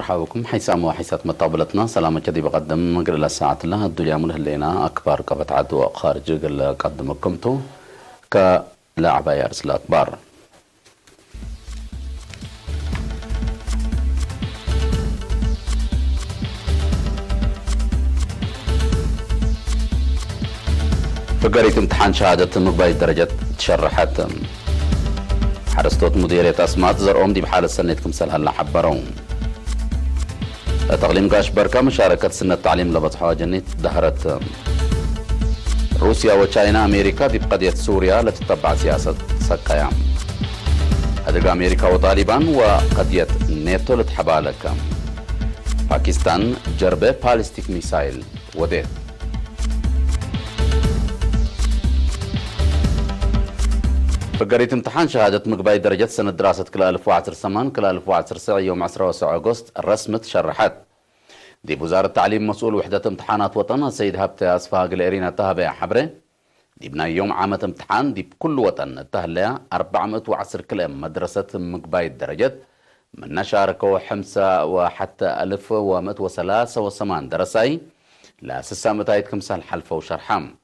مرحبا بكم حيسام وحيسات مطابلتنا سلامة كذي بقدم مقر إلى ساعة الله الدنيا من هلينا أكبر قبط عدو خارج قدمكم تو كلاعب يارس الأكبر فقريت امتحان شهادة مقباي درجة تشرحت حرستوت مديرية أسمات زرقوم دي بحالة سنتكم سلها حبرون تقليم قاش بركة مشاركة سنة التعليم لبطحها جنيت ظهرت روسيا وتشاينا أمريكا دي بقضية سوريا لتتبع سياسة سكايام أدرق أمريكا وطالبان وقضية نيتو لتحبالك باكستان جربة باليستيك ميسايل وديت فقريت امتحان شهادة مقباي درجة سنة دراسة كلا 2010 كلا 2010 يوم 10 أغسطس الرسمة شرحت دي وزارة التعليم مسؤول وحدة امتحانات وطن السيد هبت أسفها قليرين تهبة حبرة دي بنا يوم عامة امتحان دي بكل وطن تهلها 410 كلا مدرسة مقباي الدرجة من نشاركوا حمسة وحتى 1103 درساي لا سسا متايد كمسال حلفة وشرحام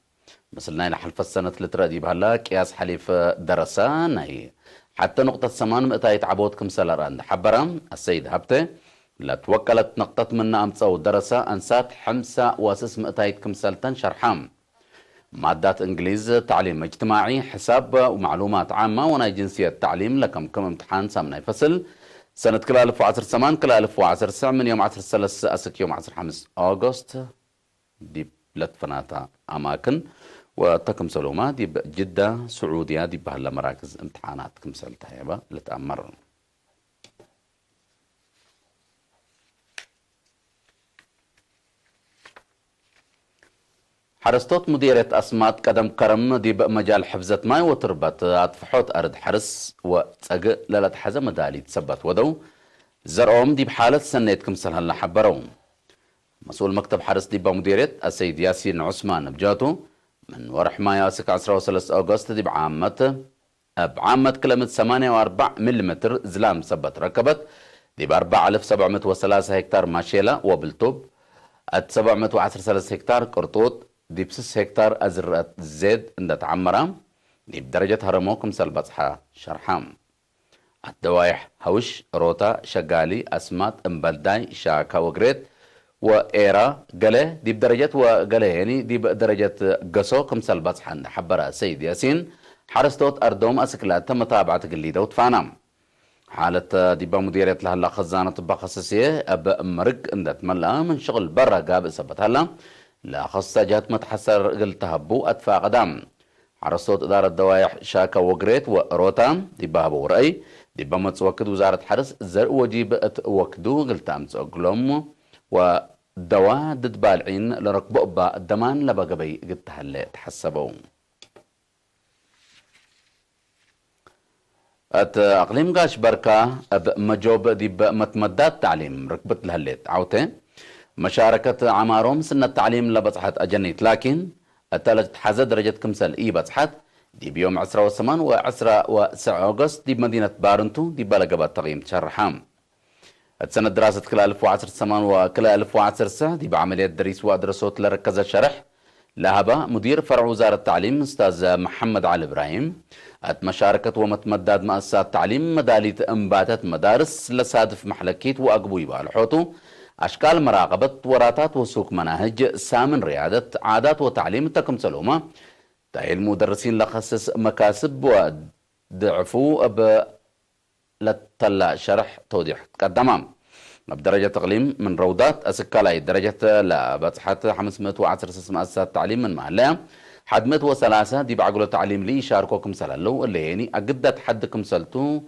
مثلنا إلى حلف السنة لتردي بهلا قياس حليف درسان هي حتى نقطة سمان متايت عبودكم سلران حبرام السيد هبته لا توكلت نقطة منا أمتصو درسة أنسات حمسة واسس متايتكم سلتن شرحام مادات إنجليز تعليم اجتماعي حساب ومعلومات عامة وناي جنسية تعليم لكم كم امتحان سامنا فصل سنة كلا 1010 كلا 1010 من يوم 10 أسك يوم 15 أغسطس دي لتفناتا أماكن وتكم سلوما دي جدة سعودية دي بهلا مراكز امتحانات كم سلتها يبا لتأمر حرستوت مديرة أسمات قدم كرم دي بمجال حفظة ماي وتربط أطفحوت أرض حرس وتسقى للتحزة مدالي تثبت ودو زرعوم دي بحالة سنة كم سلها حبروم مسؤول مكتب حرس دي بمديرة السيد ياسين عثمان بجاتو من ورح ما ياسك 13 أغسطس دي بعامة كلمة 8.4 ملم زلام ثبت ركبت دي ب 4703 هكتار ماشيلا وبالطوب 713 هكتار قرطوط دي ب 6 هكتار أزرقة زيد عند تعمرة دي بدرجة هرموكم سلبصحة شرحام الدوايح هوش روتا شغالي أسمات امبلداي شاكا وقريت وإيرا قاله دي بدرجة وقاله يعني دي بدرجة قصو كم سلبات حن حبرا سيد ياسين حرستوت أردوم أسكلات متابعة قليدة وتفانام حالة دي بمديرية لها خزانة بخصوصية أب مرق اندت ملا من شغل برا قاب إصابت هلا لا خصة جهة متحسر قلتها بو أدفع قدام حرستوت إدارة دوايح شاكا وقريت وروتا دي بابو رأي دي بمتوكد وزارة حرس زر وجيب اتوكدو قلتها متوكلهم ودواء ضد بالعين لركب أبا الدمان لبقبي قلت هلا تحسبوا أقليم قاش بركة مجوب دي متمدات تعليم ركبت لهلت عوته مشاركة عمارهم سنة التعليم لبصحت أجنيت لكن التالت حزة درجة كمسل إي بصحت دي بيوم 10 و9 أغسطس دي بمدينة بارنتو دي بلقبات تغييم تشرحام السنة دراسة كلا 1010 وكلا 1010 دي بعملية دريس وأدرسوت لركز الشرح لهبا مدير فرع وزارة التعليم أستاذ محمد علي إبراهيم مشاركة ومتمدد مؤسسات تعليم مدالية انباتات مدارس لصادف محلكيت وأقبوي بالحوتو أشكال مراقبة وراتات وسوق مناهج سامن ريادة عادات وتعليم تكم سلومة تأهيل مدرسين لخصص مكاسب ودعفو لتلا شرح توضيح قدمام بدرجة تقليم من روضات أسكالاي درجة لا بصحة 510 مؤسسات تعليم من محلها حد 103 دي بعقول تعليم لي شاركوكم سلالو اللي يعني أقدت حدكم سلتو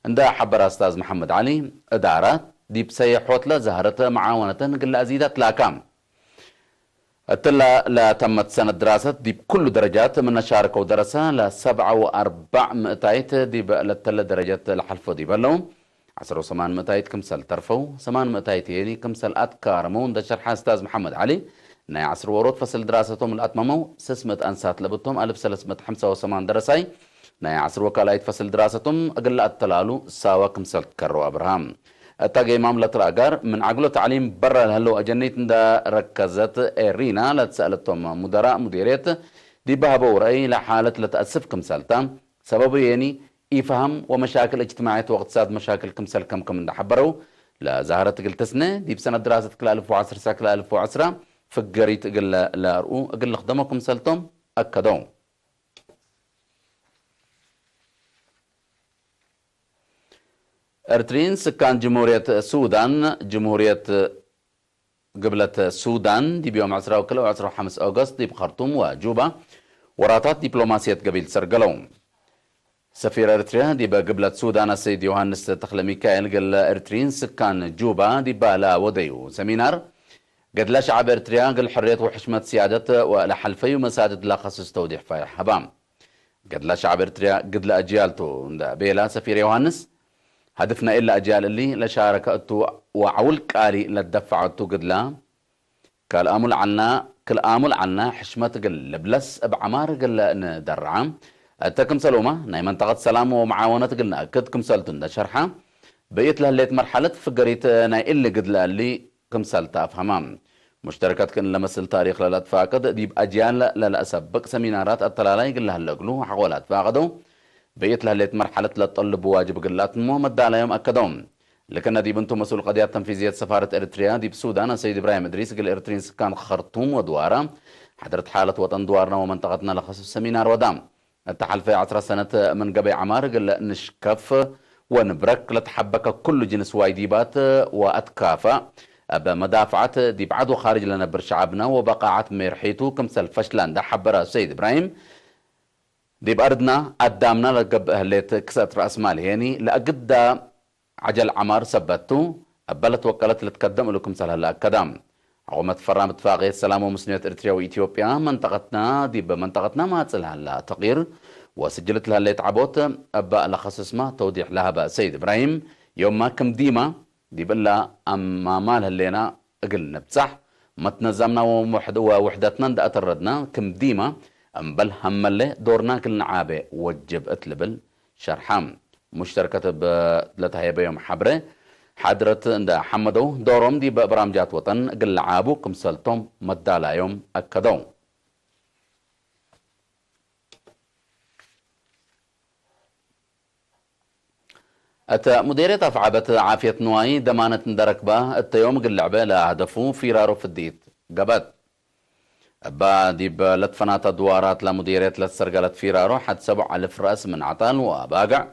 عند حبر أستاذ محمد علي إدارات دي بسيحوت لا زهرت معاونة نقل أزيدات لا كام التلا لا تمت سنة دراسة دي بكل درجات من شاركوا درسة ل 7.4 دي للتلا درجات الحلفو دي بلوم 10 كمسل ترفو 8 يعني كمسل أتكارمون ده شرح أستاذ محمد علي ناي 10 ورود فصل دراستهم الأتممو 600 أنسات لبتهم 1385 درساي ناي 10 وكالايت فصل دراستهم أقل التلالو ساوا كمسل تكرو أبراهام التاقي مملة الأجار من عقله تعليم برا هلو أجنيت دا ركزت إيرينا لتسألتهم مدراء مديريت دي بهبو رأي لحالة لتأسف كمسالتا سببه يعني يفهم ومشاكل اجتماعية وقت ساد مشاكل كمسال كم دا حبرو لا زهرة قلت سنة دي بسنة دراسة كلا 1010 ساكلا 1010 فقريت قل لا رؤو قل خدمكم سالتم أكدون أرترين سكان جمهورية السودان جمهورية قبلة السودان دي بيوم 10 وكلا 15 أغسطس دي بخرطوم وجوبا وراتات دبلوماسية قبيل سرقلوم سفير أرتريا دي بقبلة السودان السيد يوهانس تخلى ميكائيل قال أرترين سكان جوبا دي بالا وديو سمينار قد لا شعب أرتريا قال حرية وحشمة سيادة ولحلفي ومساجد لا خصص توضيح فايح حبام قد لا شعب أرتريا قد لا أجيالتو بيلا سفير يوهانس هدفنا إلا أجيال اللي لشاركتو وعول قالي لدفعتو قد لا كل آمل عنا حشمة قل لبلس بعمار قل ندرعام أتكم سلومة ناي منطقة سلام ومعاونة قلنا أكد كم سلتون دا شرحة بقيت لها الليت مرحلة فقريت ناي اللي قد اللي كم سلتا أفهمام مشتركات كن لمسل تاريخ للا تفاقد ديب أجيال للا أسبق سمينارات التلالي قل لها اللقلو حقولات فاقدو بقيت لها الليت مرحلة لطلب واجب قلات مهمد على يوم أكدوم لكن ديب انتو مسؤول قضيات تنفيذية سفارة إريتريا ديب سودان السيد إبراهيم إدريس قل إريتريين سكان خرطوم ودوارا حضرت حالة وطن دوارنا ومنطقتنا لخصوص سمينار ودام التحل في 10 سنة من قبل عمار قل نشكف ونبرك لتحبك كل جنس وايديبات وأتكافى بمدافعة دي بعدو خارج لنا برشعبنا وبقاعات ميرحيتو كمسل فشلان ده حبرا السيد إبراهيم دي بأردنا قدامنا لقب أهليت كسات رأس مال يعني لأقد عجل عمار سبتو أبلت وكالت لتقدم لكم سهل هلا كدام عقومة فرام اتفاقية السلام ومسنية إريتريا وإثيوبيا منطقتنا دي بمنطقتنا ما تصلها لها تغيير وسجلت لها اللي تعبوت أبا لخصص ما توضيح لها بقى سيد إبراهيم يوم ما كم ديما دي بلا أما مالها اللينا قلنا بصح ما تنظمنا ووحدتنا دا أتردنا كم ديما أمبل هم اللي دورنا كلنا عابي وجب أتلبل شرحام مشتركة بثلاثة هي بيوم حبره حضرت عند حمدو دورهم دي برامجات وطن قل عابو كمسلتهم مدالا يوم أكدو أتا مديرية أفعبت عافية نواي دمانة ندرك با التيوم قل لعبه لا هدفو فيرارو في الديت قبت با دي بلتفنات دوارات لمديرية لتسرقلت فيرارو حد 7,000 رأس من عطال وباقع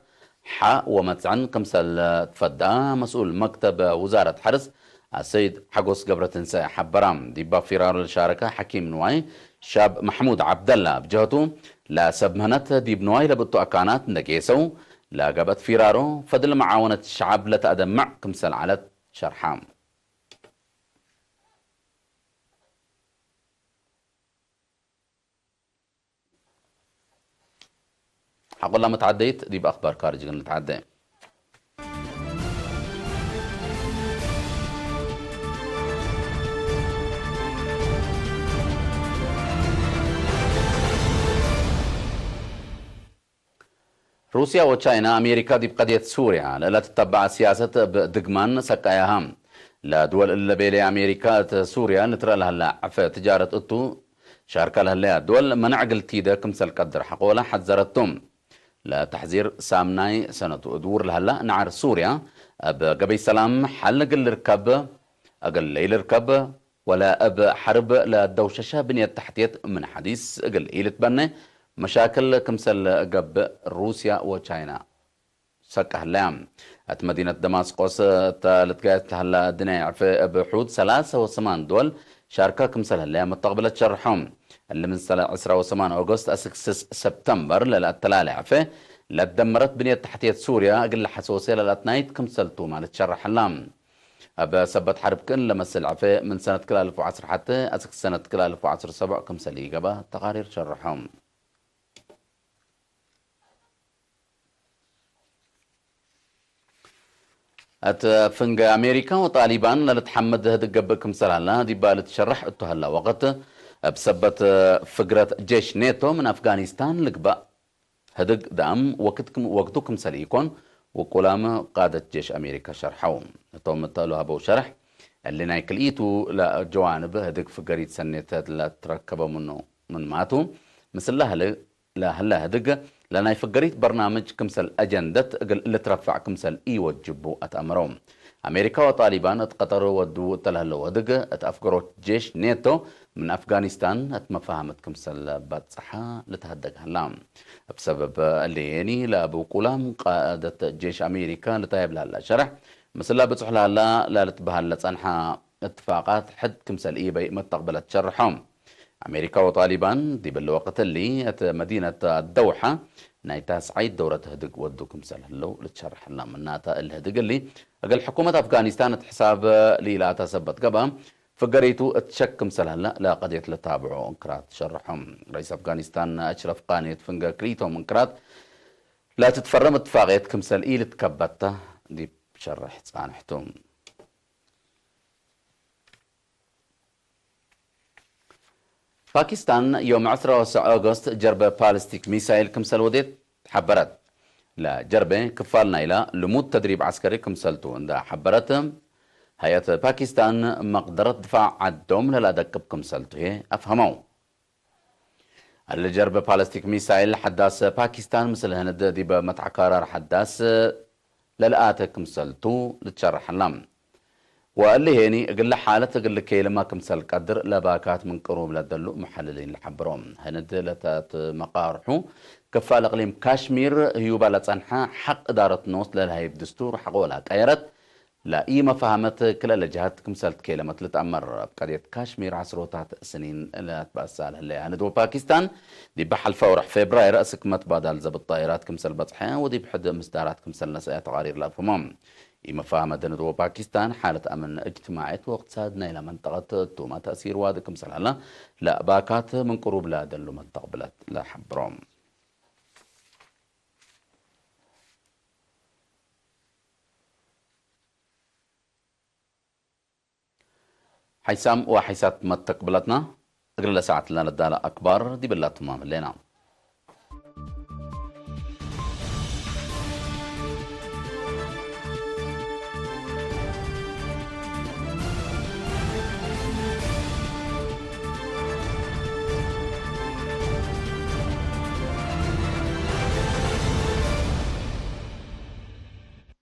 ومتعن كمسل تفدى مسؤول مكتب وزارة حرس السيد حقوس قبرة تنسى حبرام دي بفرار الشاركة حكيم نواي شاب محمود عبد الله بجهته لا سبمنت دي بنواي لبطو أكانات نقيسو لا قبت فرارو فضل معاونة الشعب لتقدم مع كمسل على شرحام حقول لما تعديت دي بأخبار خارج نتعدي روسيا وتشاينا أمريكا دي بقضية سوريا لا تتبع سياسة بدقمان سقاياهم لا دول اللي بيلي أمريكا سوريا نترى لها في تجارة أتو شاركة لها دول منع قلتيدا كمسل قدر حقولا حذرتهم لا تحذير سامناي سنة دور لهلا نعر سوريا بقبي سلام حلق الركب أقل ليل الركب ولا أب حرب للدوششة بنية تحتيت من حديث أقل إيلة بني مشاكل كمسل قب روسيا وتشاينا سكه اللام أت مدينة دمسقس تلتقيت هلا الدنيا في بحود 3 دول شاركة كمسل اللام متقبلة شرحهم اللي من 10 أغسطس 6 سبتمبر للتلالع فيه لدمرت بنية تحتية سوريا أقل حسوسية للأتنايت كمسلتو مالت شرح اللام أبا سبت حرب كن لمسل عفيه من سنة كلا 1010 حتى أسك سنة كلا 1017 كمسل إيقابا تقارير شرحهم أت فنج أمريكا وطالبان لتحمد هدق كمسل هلا دي بالت شرح أتو هلا وقت بسبت فقرة جيش ناتو من أفغانستان لقبا هدق دام وقتكم سليكون وقلام قادة جيش أمريكا شرحوا توم تقالوا هبو شرح اللي نايكليتو لا جوانب هدك في قريت سنتات لا تركبوا منه من ماتو مثل لا هلا هدق لأن يفقريت برنامج كمسل أجندة اللي ترفع كمسل وجبوا أتأمرهم أمريكا وطالبان اتقطروا ودو تلهلو هدق اتأفقروا جيش نيتو من أفغانستان اتمفاهمت كمسل باتصحة لتهدق هلام بسبب اللي يعني لأبو قلام قادة جيش أمريكا لتايب لها شرح مثل لا بتصح لها لا لتبها لتصنحة اتفاقات حد كمسل بي ما تقبلت شرحهم أمريكا وطالبان دي بالوقت اللي مدينة الدوحة نايتا سعيد دورة هدق ودوكم سلهلو لتشرح لنا من ناتا الهدق اللي أقل حكومة أفغانستان حساب لي لا تثبت قبها فقريتو تشكم سلهلا لا قضية لتابعوا انكرات شرحهم رئيس أفغانستان أشرف قانيت فنقا كريتو منكرات لا تتفرم اتفاقية كمسل لتكبتا دي بشرح صانحتهم باكستان يوم 10 أغسطس جربة بالستيك ميسايل كمسل وديت حبرت لا جربة كفالنا إلى لمود تدريب عسكري كمسلتو عند حبرتهم هيئة باكستان مقدرة دفاع عدوم لا دكب كمسلتو هي أفهموا الجربة بالستيك ميسايل حداس باكستان مثل هند دي بمتعكارر حداس للآت كمسلتو لتشرح اللام وقال لي هيني اقول له حالة اقول لك لما كمسل قدر لباكات من قروب لدلو محللين لحبروم هند لتات مقارحو كفال اقليم كاشمير هيو بالتصنحة حق ادارة نوص للهيب دستور حقولها قيرت لا ايما فهمت كلا لجهات كمسلت كلمة لتأمر بقضية كاشمير عسروتات سنين لا تبأسال هلا هند وباكستان دي بحل فورح فبراير اسكمت بدل زب الطائرات كمسل بطحين ودي بحد مصدارات كمسل نساء تغارير لافهمهم مفاهمة دند وباكستان حالة أمن اجتماعية واقتصادنا إلى منطقة توما تأثير وادكم سلالة لا باكات من قروب لا دلو منطقة بلاد لا حبروم حيسام وحيسات متق بلدنا أقل ساعة لنا لدالة أكبر دي بالله تمام اللينا